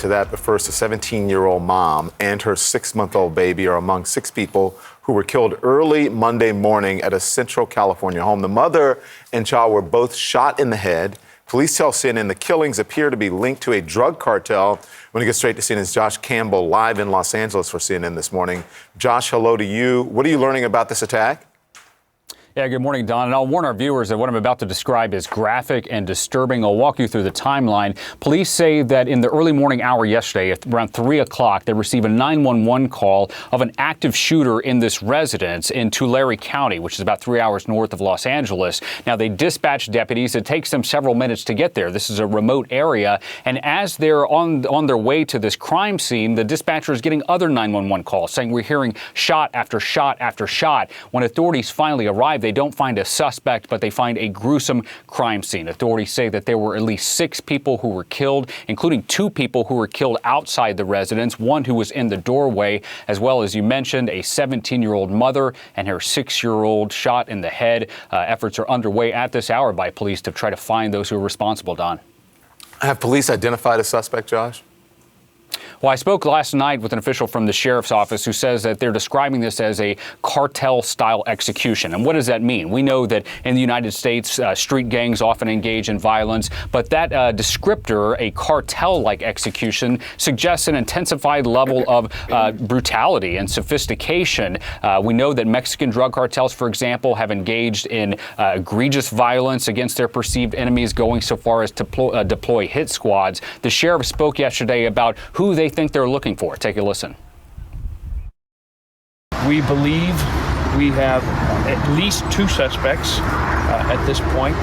to that, but first, a 17-year-old mom and her 6-month-old baby are among 6 people who were killed early Monday morning at a Central California home. The mother and child were both shot in the head. Police tell CNN the killings appear to be linked to a drug cartel. When we get straight to CNN's Josh Campbell live in Los Angeles for CNN this morning. Josh, hello to you. What are you learning about this attack? Yeah, good morning, Don. And I'll warn our viewers that what I'm about to describe is graphic and disturbing. I'll walk you through the timeline. Police say that in the early morning hour yesterday, at around 3 o'clock, they received a 911 call of an active shooter in this residence in Tulare County, which is about 3 hours north of Los Angeles. Now, they dispatched deputies. It takes them several minutes to get there. This is a remote area. And as they're on their way to this crime scene, the dispatcher is getting other 911 calls saying we're hearing shot after shot after shot. When authorities finally arrive, they don't find a suspect, but they find a gruesome crime scene. Authorities say that there were at least 6 people who were killed, including 2 people who were killed outside the residence, one who was in the doorway, as well as you mentioned, a 17-year-old mother and her 6-year-old shot in the head. Efforts are underway at this hour by police to try to find those who are responsible, Don. Have police identified a suspect, Josh? Well, I spoke last night with an official from the sheriff's office who says that they're describing this as a cartel-style execution. And what does that mean? We know that in the United States, street gangs often engage in violence, but that descriptor, a cartel-like execution, suggests an intensified level of brutality and sophistication. We know that Mexican drug cartels, for example, have engaged in egregious violence against their perceived enemies, going so far as to deploy hit squads. The sheriff spoke yesterday about who they think they're looking for. Take a listen. We believe we have at least 2 suspects at this point.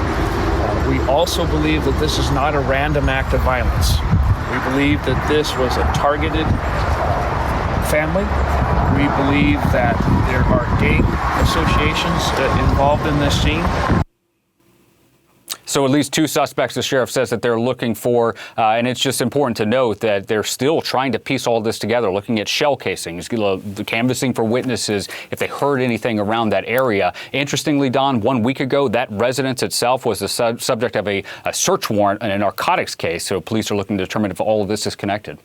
We also believe that this is not a random act of violence. We believe that this was a targeted family. We believe that there are gang associations involved in this scene. So at least 2 suspects, the sheriff says that they're looking for, and it's just important to note that they're still trying to piece all this together, looking at shell casings, the canvassing for witnesses, if they heard anything around that area. Interestingly, Don, 1 week ago, that residence itself was the subject of a search warrant in a narcotics case. So police are looking to determine if all of this is connected.